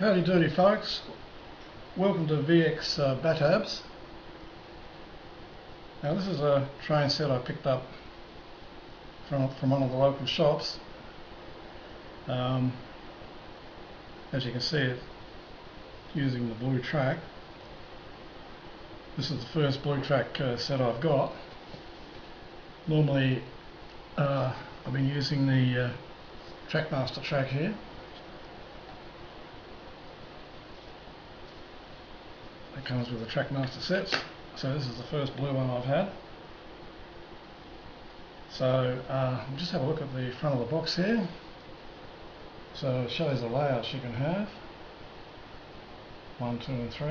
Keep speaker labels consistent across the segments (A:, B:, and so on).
A: Howdy doody folks, welcome to VX Batabs. Now this is a train set I picked up from one of the local shops. As you can see, it using the blue track. This is the first blue track set I've got. Normally I've been using the Trackmaster track here. It comes with the Trackmaster sets, so this is the first blue one I've had. So we'll just have a look at the front of the box here. So it shows the layouts you can have, 1, 2 and 3.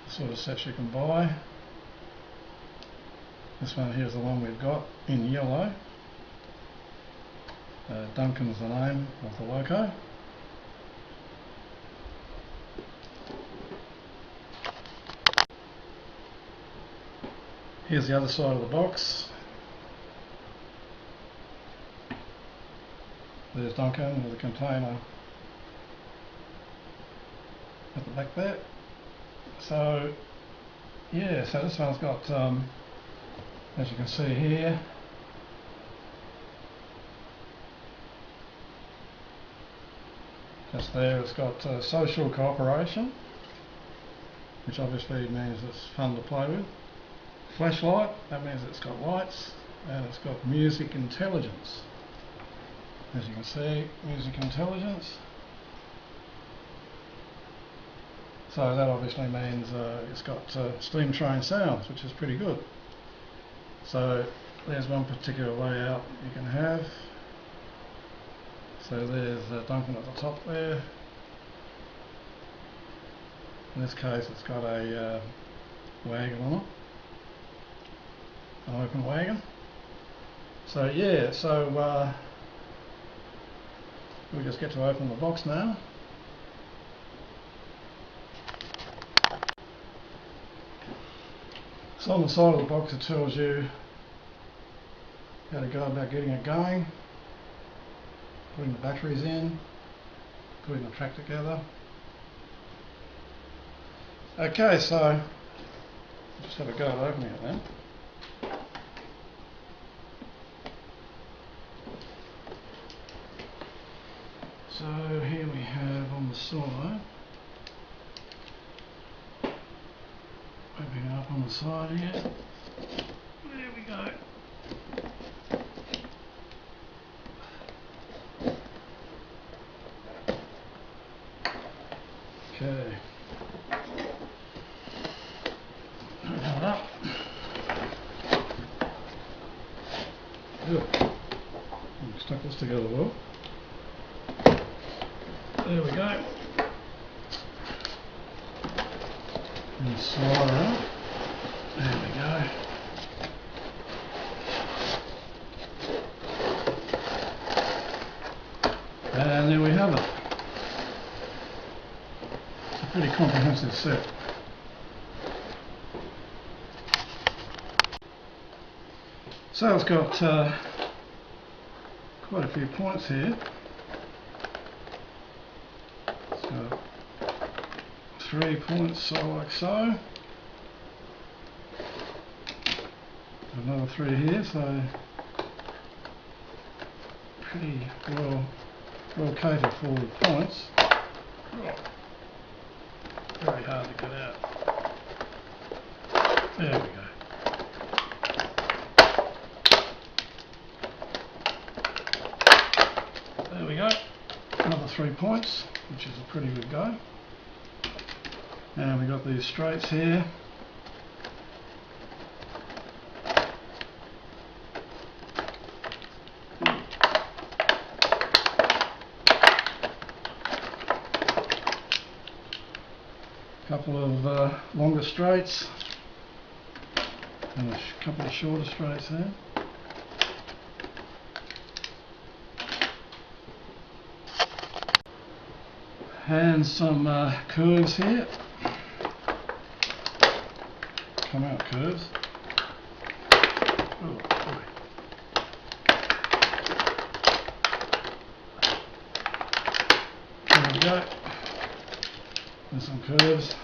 A: The sort of sets you can buy. This one here is the one we've got in yellow. Duncan is the name of the loco. Here's the other side of the box. There's Duncan with a container at the back there. So yeah, so this one's got, as you can see here, just there it's got social cooperation, which obviously means it's fun to play with. Flashlight, that means it's got lights, and it's got music intelligence. As you can see, music intelligence. So that obviously means it's got steam train sounds, which is pretty good. So there's one particular layout you can have. So there's Duncan at the top there. In this case it's got a wagon on it. An open wagon. So yeah, so we'll just get to open the box now. So on the side of the box it tells you how to go about getting it going, putting the batteries in, putting the track together. Okay, so just have a go at opening it then. So here we have on the side, opening it up on the side here, there we go. Okay, open it up. Good. Stuck this together well. There we go. And slide it up. There we go. And there we have it. It's a pretty comprehensive set. So it's got quite a few points here. So 3 points like so. Another 3 here, so pretty well catered for with points. Very hard to get out. There we go. There we go. Another 3 points, which is a pretty good go. And we got these straights here. Couple of longer straights and a couple of shorter straights there. And some curves here. Come out curves. Oh boy. go. There's some curves.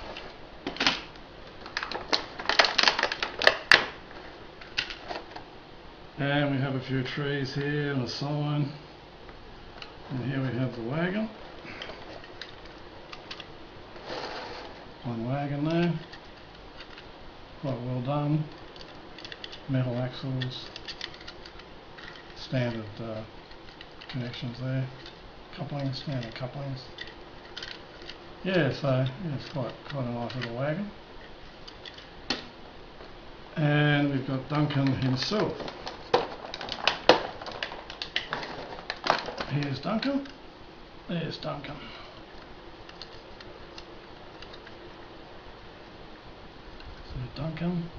A: And we have a few trees here and a sign. And here we have the wagon. One wagon there. Quite well done. Metal axles. Standard connections there. Couplings, standard couplings. Yeah, so yeah, it's quite a nice little wagon. And we've got Duncan himself. Here's Duncan. There's Duncan. So Duncan.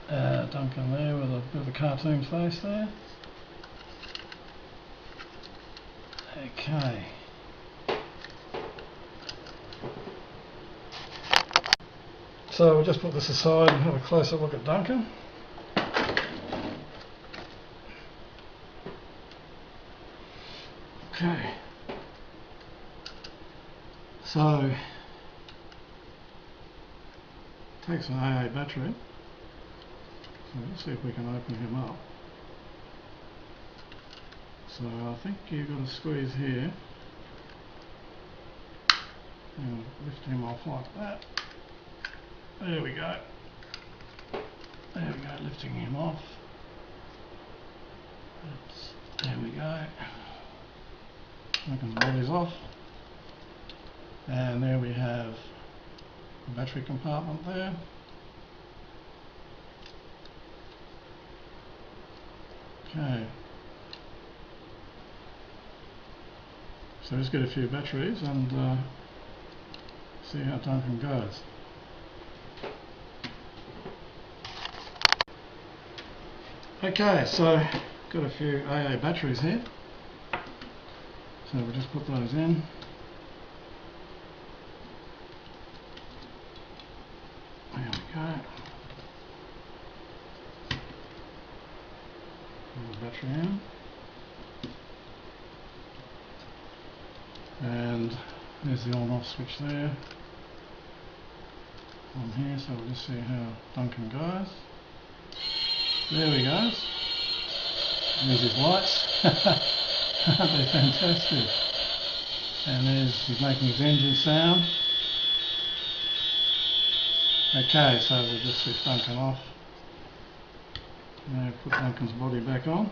A: Duncan there with a bit of a cartoon face there. Okay. So we'll just put this aside and have a closer look at Duncan. Okay. So takes an AA battery. So let's see if we can open him up. So I think you've got to squeeze here and lift him off like that. There we go. There we go, lifting him off. There we go. Duncan's body's off. And there we have the battery compartment there. Okay. So let's get a few batteries and see how Duncan goes. Okay, so got a few AA batteries here. So we'll just put those in. There we go. Put the battery in. And there's the on-off switch there. On here, so we'll just see how Duncan goes. There he goes. There's his lights. Aren't they fantastic? And he's making his engine sound. Okay, so we'll just switch Duncan off. Now put Duncan's body back on.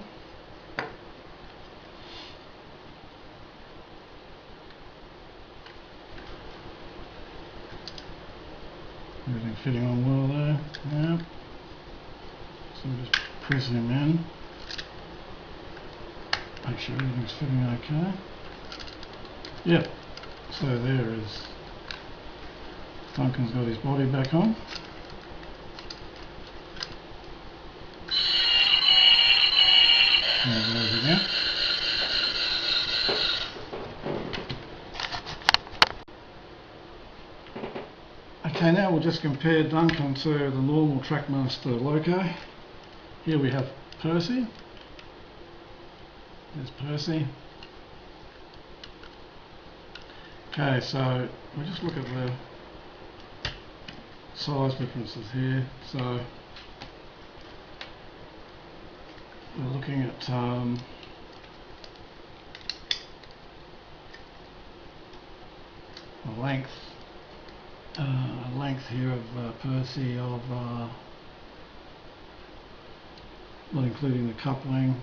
A: Everything fitting on well there. Yeah. So we'll just press him in. Make sure everything's fitting okay. Yep. So there is Duncan's got his body back on. There goes again. Okay, now we'll just compare Duncan to the normal Trackmaster Loco. Here we have Percy. There's Percy. Okay, so we'll just look at the size differences here. So we're looking at a length here of Percy of not including the coupling,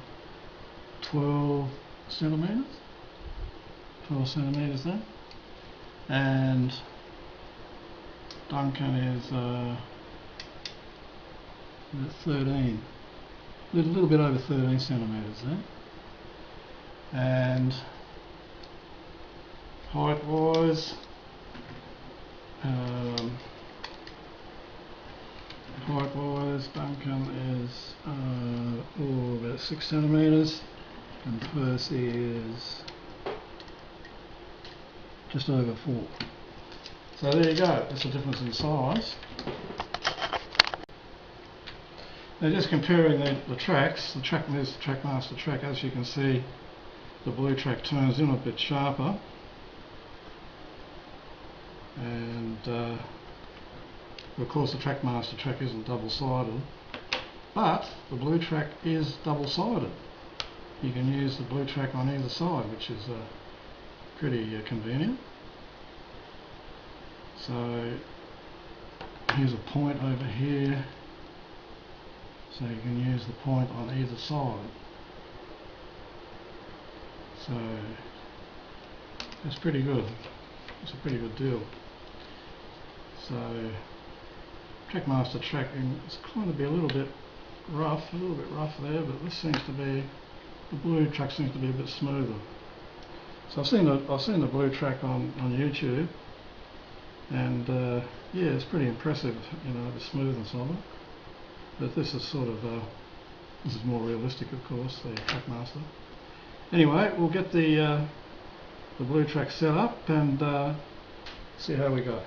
A: 12 centimetres. 12 centimetres there. And Duncan is 13, a little bit over 13 centimetres there. And height wise, Duncan is about 6 centimetres and Percy is just over 4. So there you go, that's the difference in size. Now just comparing the tracks, there's the Trackmaster track, as you can see the blue track turns in a bit sharper, and of course the Trackmaster track isn't double-sided, but the blue track is double-sided. You can use the blue track on either side, which is pretty convenient. So here's a point over here, so you can use the point on either side. So it's pretty good. It's a pretty good deal. So Trackmaster track, it's kind of be a little bit rough there, but this seems to be, the blue track seems to be a bit smoother. So I've seen the blue track on YouTube, and yeah, it's pretty impressive, you know, the smoothness of it. But this is sort of this is more realistic, of course, the Trackmaster. Anyway, we'll get the blue track set up and see how we go.